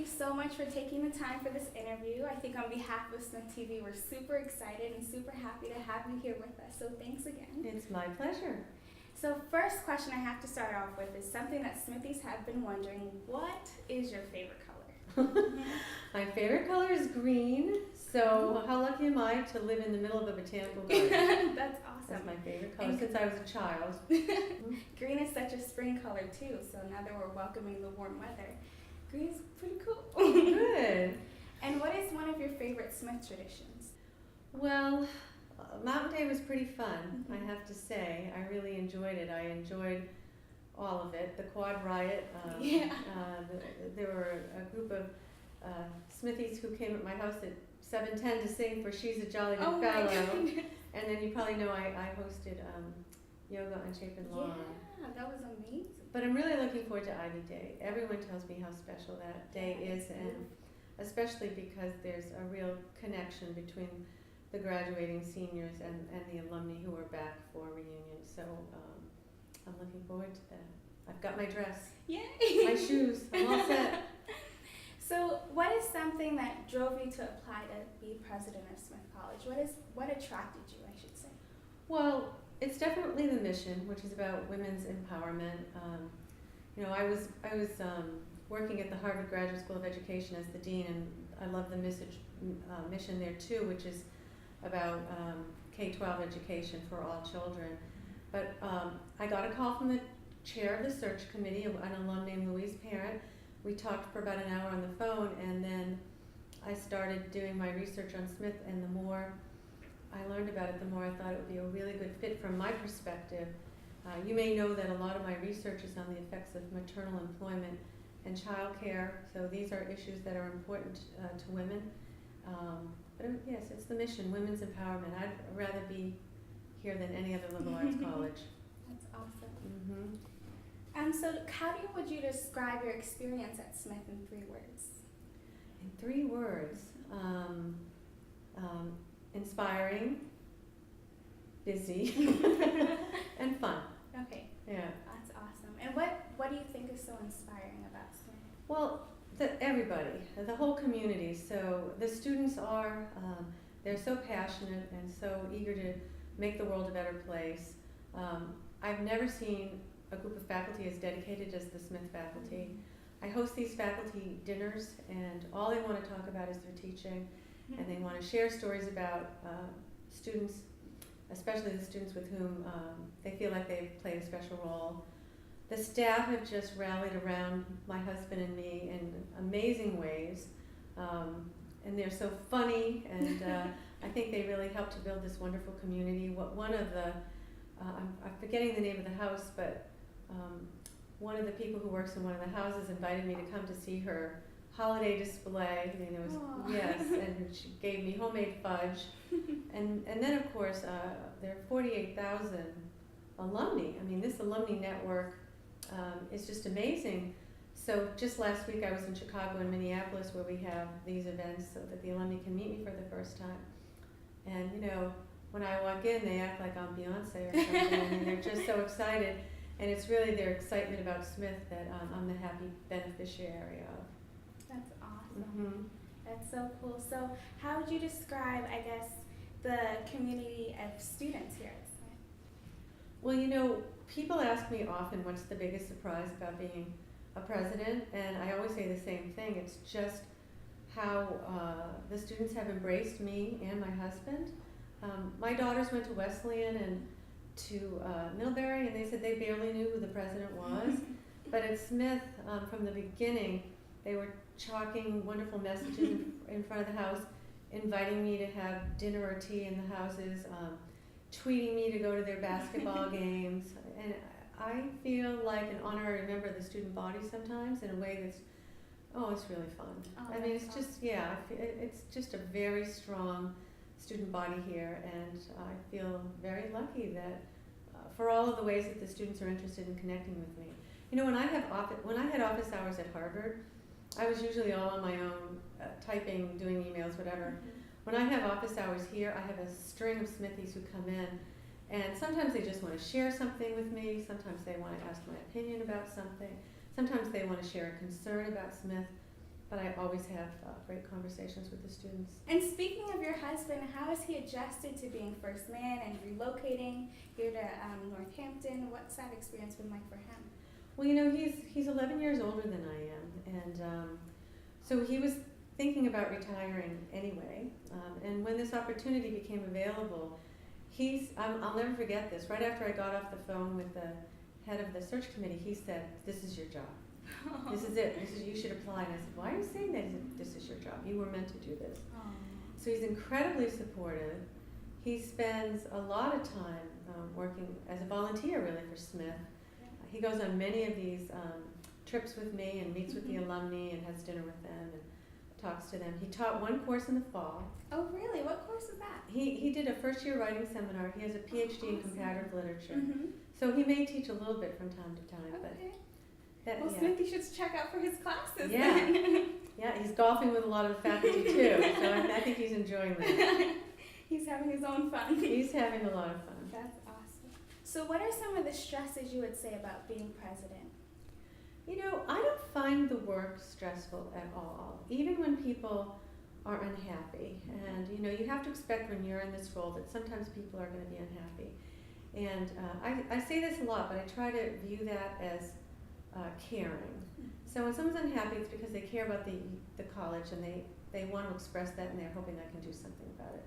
you so much for taking the time for this interview. I think on behalf of Smith TV, we're super excited and super happy to have you here with us. So thanks again. It's my pleasure. So first question I have to start off with is something that Smithies have been wondering. What is your favorite color? My favorite color is green. So how lucky am I to live in the middle of a botanical garden? That's awesome. That's my favorite color since I was a child. Green is such a spring color too, so now that we're welcoming the warm weather, green is pretty cool. Good. And what is one of your favorite Smith traditions? Well, Mountain Day was pretty fun, I have to say. I really enjoyed it. I enjoyed all of it. The Quad Riot. There were a group of Smithies who came at my house at 7:10 to sing for She's a Jolly Good Fellow. And then you probably know I hosted yoga on Chapin Lawn. Yeah, that was amazing. But I'm really looking forward to Ivy Day. Everyone tells me how special that day is, and especially because there's a real connection between the graduating seniors and the alumni who are back for reunion. So I'm looking forward to that. I've got my dress, Yay! my shoes, I'm all set. So what is something that drove you to apply to be president of Smith College? What attracted you, I should say? Well, it's definitely the mission, which is about women's empowerment. I was working at the Harvard Graduate School of Education as the dean, and I love the mission there too, which is about K-12 education for all children. But I got a call from the chair of the search committee, an alum named Louise Parent. We talked for about an hour on the phone, and then I started doing my research on Smith, and the more I learned about it, the more I thought it would be a really good fit from my perspective. You may know that a lot of my research is on the effects of maternal employment and child care, so these are issues that are important to women. But yes, it's the mission, women's empowerment. I'd rather be here than any other liberal arts college. That's awesome. Mm-hmm. So how would you describe your experience at Smith in 3 words? In 3 words, inspiring, busy, and fun. Okay. Yeah. That's awesome. And what do you think is so inspiring about Smith? Well, everybody, the whole community. So the students are, they're so passionate and so eager to make the world a better place. I've never seen a group of faculty as dedicated as the Smith faculty. I host these faculty dinners, and all they want to talk about is their teaching, and they want to share stories about students, especially the students with whom they feel like they've played a special role. The staff have just rallied around my husband and me in amazing ways, and they're so funny, and I think they really helped to build this wonderful community. One of the, I'm forgetting the name of the house, but one of the people who works in one of the houses invited me to come to see her holiday display. I mean, it was, yes, and she gave me homemade fudge. And then, of course, there are 48,000 alumni. I mean, this alumni network is just amazing. So just last week I was in Chicago and Minneapolis, where we have these events so that the alumni can meet me for the first time. And, when I walk in, they act like I'm Beyonce or something. I mean, they're just so excited. And it's really their excitement about Smith that I'm the happy beneficiary of. That's awesome. Mm-hmm. That's so cool. So how would you describe, I guess, the community of students here at Smith? Well, people ask me often what's the biggest surprise about being a president, and I always say the same thing. It's just how the students have embraced me and my husband. My daughters went to Wesleyan and to Millbury, and they said they barely knew who the president was. But at Smith, from the beginning, they were chalking wonderful messages in front of the house, inviting me to have dinner or tea in the houses, tweeting me to go to their basketball games. And I feel like an honorary member of the student body sometimes in a way that's, it's really fun. I mean, it's just, it's just a very strong student body here, and I feel very lucky that for all of the ways that the students are interested in connecting with me. When I had office hours at Harvard, I was usually all on my own, typing, doing emails, whatever. Mm-hmm. When I have office hours here, I have a string of Smithies who come in, and sometimes they just want to share something with me, sometimes they want to ask my opinion about something, sometimes they want to share a concern about Smith. but I always have great conversations with the students. And speaking of your husband, how has he adjusted to being first man and relocating here to Northampton? What's that experience been like for him? Well, he's 11 years older than I am, and so he was thinking about retiring anyway. And when this opportunity became available, I'll never forget this. Right after I got off the phone with the head of the search committee, he said, "This is your job. This is it. You should apply." And I said, "Why are you saying that?" He said, "This is your job. You were meant to do this." So he's incredibly supportive. He spends a lot of time working as a volunteer, really, for Smith. He goes on many of these trips with me and meets with the alumni and has dinner with them and talks to them. He taught one course in the fall. Oh, really? What course is that? He did a first-year writing seminar. He has a PhD in comparative literature. So he may teach a little bit from time to time. Okay. But Well, Smith, you should check out for his classes. Yeah. Then. Yeah, he's golfing with a lot of the faculty too. So I think he's enjoying that. He's having his own fun. He's having a lot of fun. That's awesome. So what are some of the stresses you would say about being president? I don't find the work stressful at all, even when people are unhappy. And, you have to expect when you're in this role that sometimes people are going to be unhappy. And I say this a lot, but I try to view that as caring. So when someone's unhappy, it's because they care about the college and they want to express that and they're hoping I can do something about it.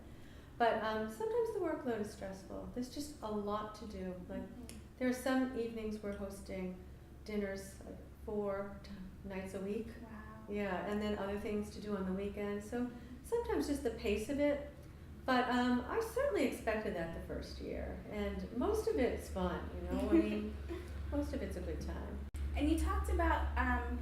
But sometimes the workload is stressful. There's just a lot to do. Like there are some evenings we're hosting dinners like 4 nights a week. Wow. Yeah, and then other things to do on the weekends. So sometimes just the pace of it. But I certainly expected that the first year. And most of it's fun, most of it's a good time. And you talked about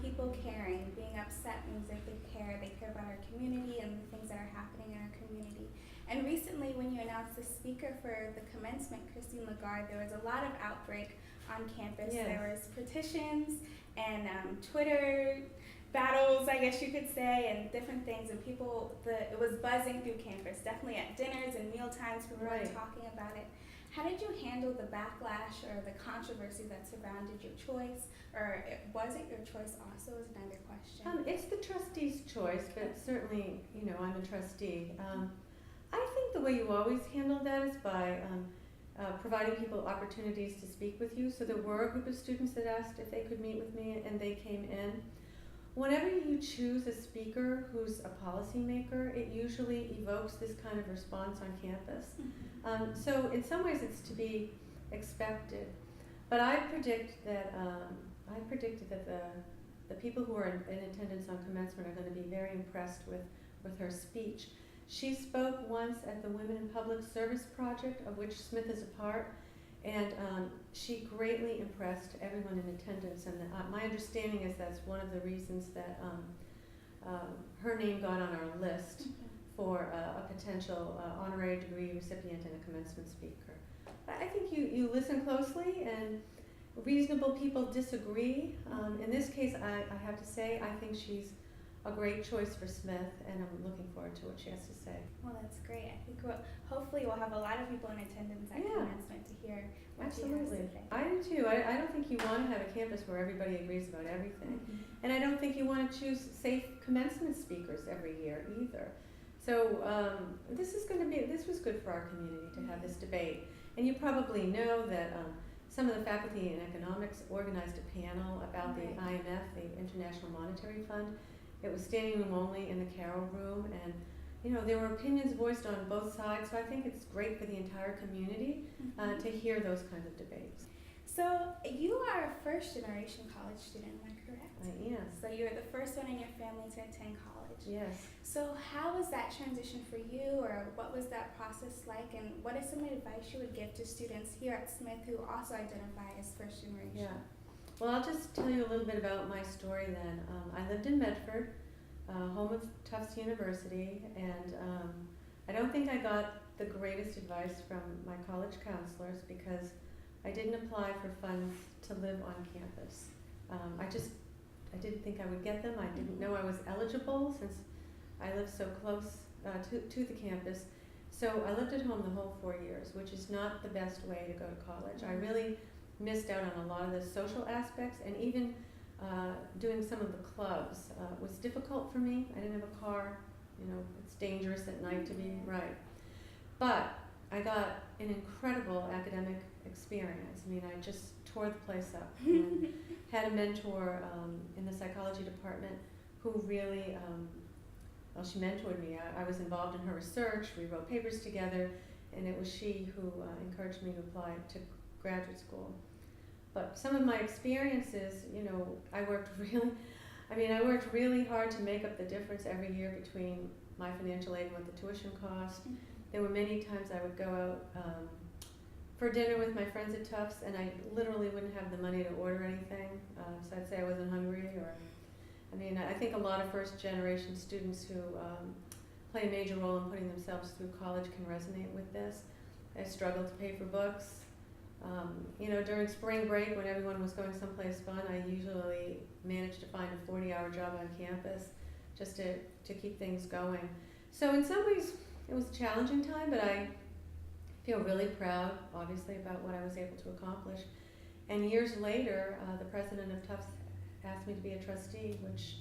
people caring, being upset means that they care about our community and the things that are happening in our community. And recently when you announced the speaker for the commencement, Kathleen McCartney, there was a lot of outbreak on campus. Yes. There was petitions and Twitter battles, I guess you could say, and different things, and it was buzzing through campus, definitely at dinners and meal times, people were talking about it. How did you handle the backlash or the controversy that surrounded your choice, or was it your choice also is another question? It's the trustee's choice, but certainly, I'm a trustee. I think the way you always handle that is by providing people opportunities to speak with you. So there were a group of students that asked if they could meet with me, and they came in. Whenever you choose a speaker who's a policymaker, it usually evokes this kind of response on campus. So in some ways it's to be expected. But I predicted that the people who are in attendance on commencement are going to be very impressed with her speech. She spoke once at the Women in Public Service Project, of which Smith is a part, and she greatly impressed everyone in attendance. And my understanding is that's one of the reasons that her name got on our list for a potential honorary degree recipient and a commencement speaker. I think you listen closely, and reasonable people disagree. In this case, I have to say, I think she's a great choice for Smith, and I'm looking forward to what she has to say. Well, that's great. I think hopefully we'll have a lot of people in attendance at commencement to hear what she has to say. I do too. I don't think you want to have a campus where everybody agrees about everything. And I don't think you want to choose safe commencement speakers every year either. So this was good for our community to have this debate. And you probably know that some of the faculty in economics organized a panel about the IMF, the International Monetary Fund. It was standing room only in the Carroll room, and there were opinions voiced on both sides. So I think it's great for the entire community to hear those kinds of debates. So you are a first-generation college student, am I correct? I am. So you're the first one in your family to attend college. Yes. So how was that transition for you, or what was that process like, and what is some advice you would give to students here at Smith who also identify as first generation? Yeah. Well, I'll just tell you a little bit about my story then. I lived in Medford, home of Tufts University, and I don't think I got the greatest advice from my college counselors because I didn't apply for funds to live on campus. I didn't think I would get them. I didn't know I was eligible since I lived so close to the campus. So I lived at home the whole 4 years, which is not the best way to go to college. I really missed out on a lot of the social aspects, and even doing some of the clubs was difficult for me. I didn't have a car. You know, it's dangerous at night to be right. But I got an incredible academic experience. I mean, I just tore the place up and had a mentor in the psychology department who really, well, she mentored me. I was involved in her research. We wrote papers together, and it was she who encouraged me to apply to graduate school. But some of my experiences, you know, I worked really hard to make up the difference every year between my financial aid and what the tuition cost. There were many times I would go out for dinner with my friends at Tufts, and I literally wouldn't have the money to order anything. So I'd say I wasn't hungry, or, I mean, I think a lot of first-generation students who play a major role in putting themselves through college can resonate with this. I struggled to pay for books. You know, during spring break when everyone was going someplace fun, I usually managed to find a 40-hour job on campus just to keep things going. So in some ways, it was a challenging time, but I feel really proud, obviously, about what I was able to accomplish. And years later, the president of Tufts asked me to be a trustee, which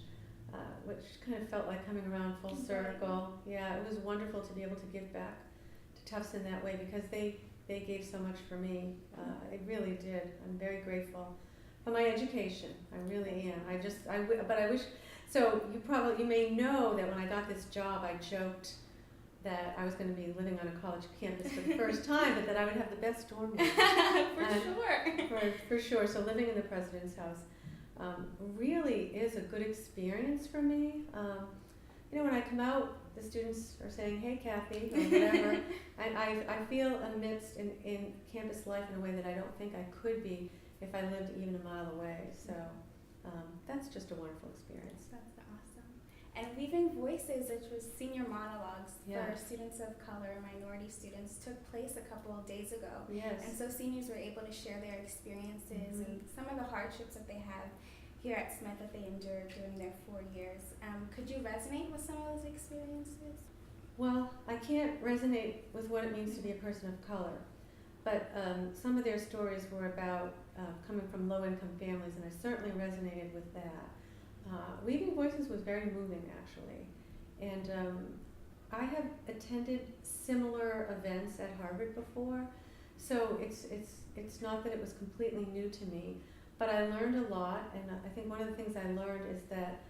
kind of felt like coming around full circle. Yeah, it was wonderful to be able to give back to Tufts in that way, because they gave so much for me. It really did. I'm very grateful for my education. I really am. But I wish. So you may know that when I got this job, I joked that I was going to be living on a college campus for the first time, but that I would have the best dorm room. For sure. So living in the president's house really is a good experience for me. You know, when I come out, the students are saying, "Hey, Kathy," or whatever. I feel amidst in campus life in a way that I don't think I could be if I lived even a mile away. So that's just a wonderful experience. That's awesome. And Weaving Voices, which was senior monologues for students of color, minority students, took place a couple of days ago. Yes. And so seniors were able to share their experiences and some of the hardships that they have here at Smith that they endured during their 4 years. Could you resonate with some of those experiences? Well, I can't resonate with what it means to be a person of color, but some of their stories were about coming from low-income families, and I certainly resonated with that. Weaving Voices was very moving, actually, and I have attended similar events at Harvard before, so it's not that it was completely new to me, but I learned a lot, and I think one of the things I learned is that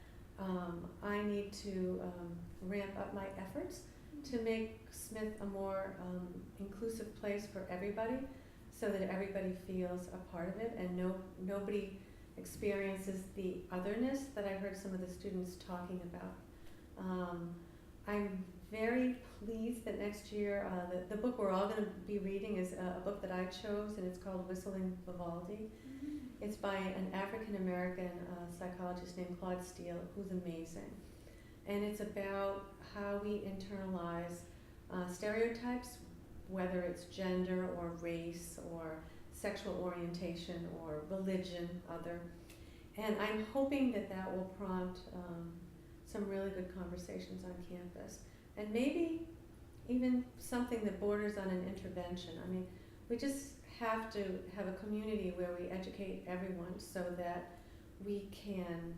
I need to ramp up my efforts to make Smith a more inclusive place for everybody, so that everybody feels a part of it and nobody experiences the otherness that I heard some of the students talking about. I'm very pleased that next year, the book we're all going to be reading is a book that I chose, and it's called Whistling Vivaldi. It's by an African-American psychologist named Claude Steele, who's amazing. And it's about how we internalize stereotypes, whether it's gender or race or sexual orientation or religion, other. And I'm hoping that that will prompt some really good conversations on campus. And maybe even something that borders on an intervention. I mean, we just have to have a community where we educate everyone so that we can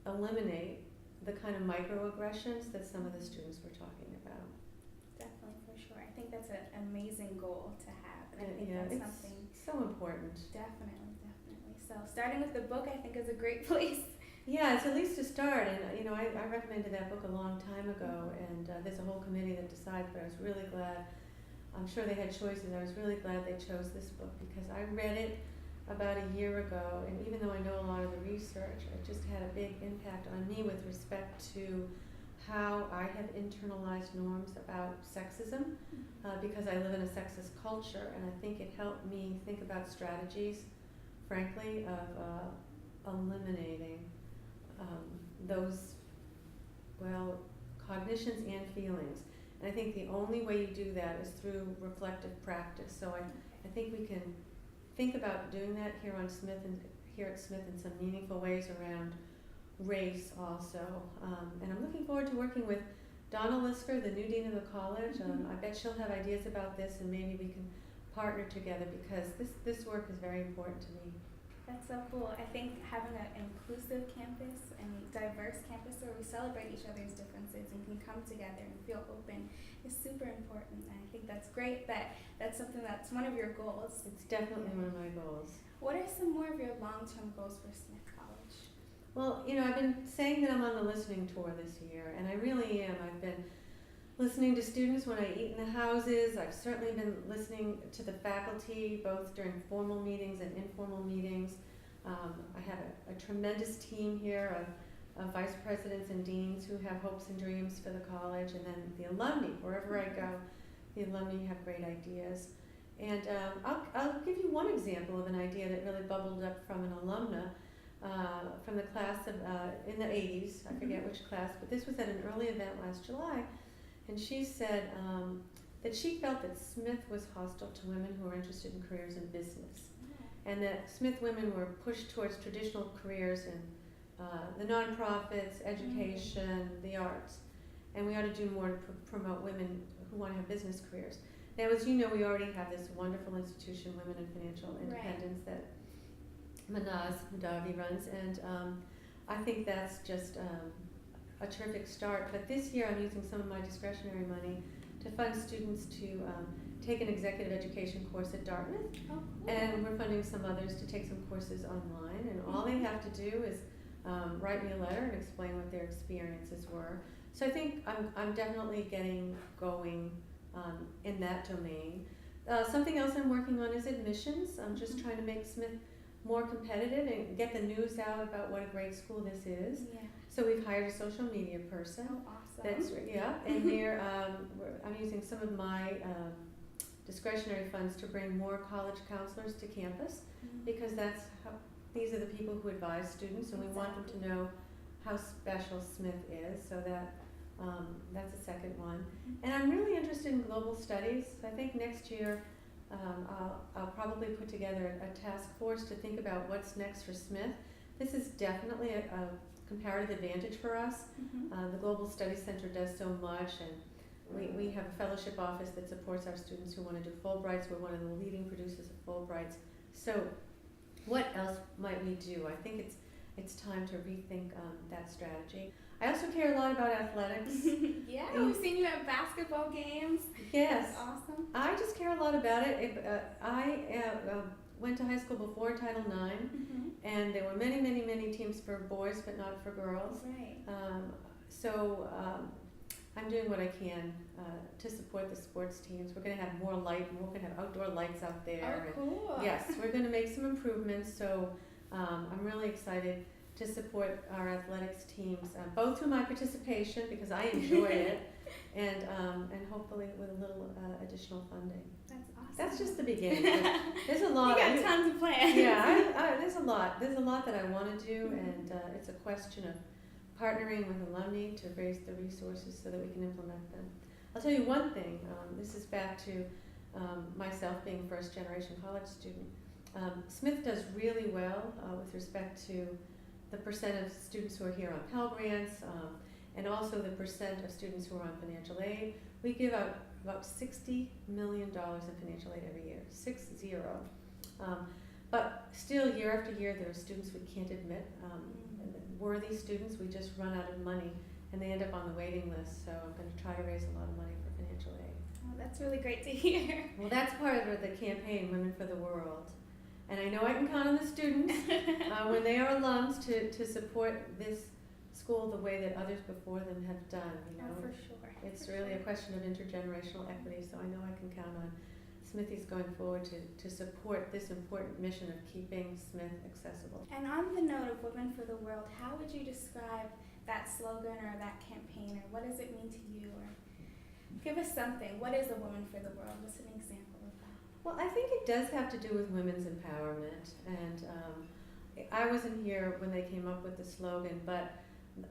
eliminate the kind of microaggressions that some of the students were talking about. Definitely, for sure. I think that's an amazing goal to have. And I think it's that's something so important. Definitely. So starting with the book, I think, is a great place. Yeah, it's at least a start, and I recommended that book a long time ago, and there's a whole committee that decides, but I was really glad. I'm sure they had choices. I was really glad they chose this book because I read it about a year ago, and even though I know a lot of the research, it just had a big impact on me with respect to how I have internalized norms about sexism, because I live in a sexist culture, and I think it helped me think about strategies, frankly, of eliminating those, cognitions and feelings. And I think the only way you do that is through reflective practice. So I think we can think about doing that here at Smith in some meaningful ways around race also. And I'm looking forward to working with Donna Lisker, the new dean of the college. I bet she'll have ideas about this, and maybe we can partner together because this work is very important to me. That's so cool. I think having an inclusive campus and diverse campus where we celebrate each other's differences and can come together and feel open is super important. And I think that's great that that's something that's one of your goals. It's definitely one of my goals. What are some more of your long-term goals for Smith College? Well, I've been saying that I'm on the listening tour this year, and I really am. I've been listening to students when I eat in the houses. I've certainly been listening to the faculty, both during formal meetings and informal meetings. I have a tremendous team here of vice presidents and deans who have hopes and dreams for the college, and then the alumni. Wherever I go, the alumni have great ideas. And I'll give you one example of an idea that really bubbled up from an alumna from the class of in the 80s. I forget which class, but this was at an early event last July. And she said that she felt that Smith was hostile to women who were interested in careers in business, and that Smith women were pushed towards traditional careers in the nonprofits, education, the arts, and we ought to do more to promote women who want to have business careers. Now, as you know, we already have this wonderful institution, Women in Financial Independence, that Manaz Mudavi runs, and I think that's just a terrific start. But this year I'm using some of my discretionary money to fund students to take an executive education course at Dartmouth. Oh, cool. And we're funding some others to take some courses online, and all they have to do is write me a letter and explain what their experiences were. So I think I'm definitely getting going in that domain. Something else I'm working on is admissions. I'm just trying to make Smith more competitive and get the news out about what a great school this is. Yeah. So we've hired a social media person. Oh, awesome. That's and here I'm using some of my discretionary funds to bring more college counselors to campus, because these are the people who advise students, and we want them to know how special Smith is. So that's the second one. And I'm really interested in global studies. I think next year I'll probably put together a task force to think about what's next for Smith. This is definitely a comparative advantage for us. The Global Studies Center does so much, and we have a fellowship office that supports our students who want to do Fulbrights. We're one of the leading producers of Fulbrights. So what else might we do? I think it's time to rethink that strategy. I also care a lot about athletics. Yeah, we've seen you at basketball games. Yes. That's awesome. I just care a lot about it. I went to high school before Title IX, and there were many, many, many teams for boys, but not for girls. Right. So I'm doing what I can to support the sports teams. We're going to have more light, we're going to have outdoor lights out there. Oh, cool. Yes, we're going to make some improvements. So I'm really excited to support our athletics teams, both through my participation, because I enjoy it, and hopefully with a little additional funding. That's awesome. That's just the beginning. There's a lot. You got tons of plans. Yeah, there's a lot. There's a lot that I want to do, and it's a question of partnering with alumni to raise the resources so that we can implement them. I'll tell you one thing. This is back to myself being a first-generation college student. Smith does really well with respect to the percent of students who are here on Pell Grants, and also the percent of students who are on financial aid. We give out about $60 million in financial aid every year, 60. But still, year after year, there are students we can't admit. Worthy students, we just run out of money, and they end up on the waiting list. So I'm going to try to raise a lot of money for financial aid. Oh, that's really great to hear. Well, that's part of the campaign, Women for the World. And I know I can count on the students when they are alums to support this school the way that others before them have done. You know, Oh, for sure. it's really a question of intergenerational equity. So I know I can count on Smithies going forward to support this important mission of keeping Smith accessible. And on the note of Women for the World, how would you describe that slogan or that campaign, or what does it mean to you? Or give us something. What is a Woman for the World? What's an example of that? Well, I think it does have to do with women's empowerment, and I wasn't here when they came up with the slogan, but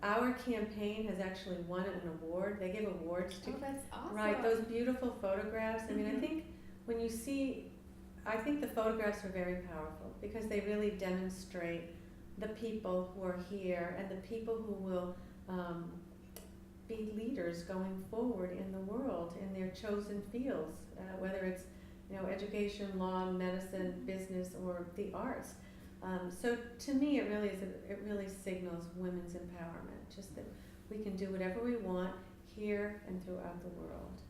our campaign has actually won an award. They give awards to that's awesome. right, those beautiful photographs. I mean, I think when you see, I think the photographs are very powerful because they really demonstrate the people who are here and the people who will be leaders going forward in the world in their chosen fields, whether it's education, law, medicine, business, or the arts. So to me, it really signals women's empowerment, just that we can do whatever we want here and throughout the world.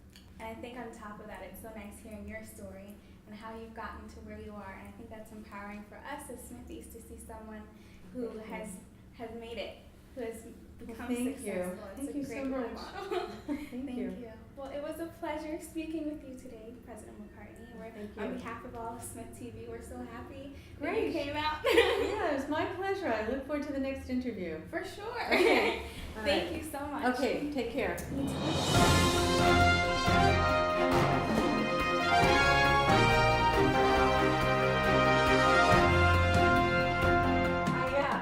And I think on top of that, it's so nice hearing your story and how you've gotten to where you are. And I think that's empowering for us as Smithies to see someone who has made it, who has become successful. Thank It's you a great so role much. model. Thank you. Well, it was a pleasure speaking with you today, President McCartney. Thank On you. behalf of all of Smith TV, we're so happy that Great. you came out. Yeah, it was my pleasure. I look forward to the next interview. For sure. Okay. All Thank right. you so much. Okay, take care.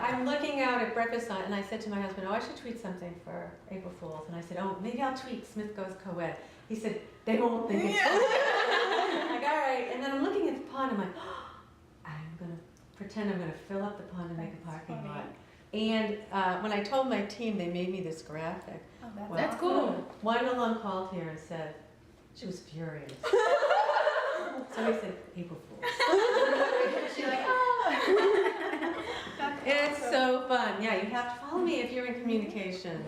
I'm looking out at breakfast and I said to my husband, oh, I should tweet something for April Fool's. And I said, oh, maybe I'll tweet Smith Goes Co-ed. He said, they won't think it's funny. I'm like, all right. And then I'm looking at the pond. I'm like, oh, I'm going to pretend I'm going to fill up the pond and make a parking lot. And when I told my team, they made me this graphic. Oh, that's Well, awesome. cool. One alum called here and said, she was furious. So he said, April Fool's. She's like, oh. It's so fun. Yeah, you have to follow me if you're in communication.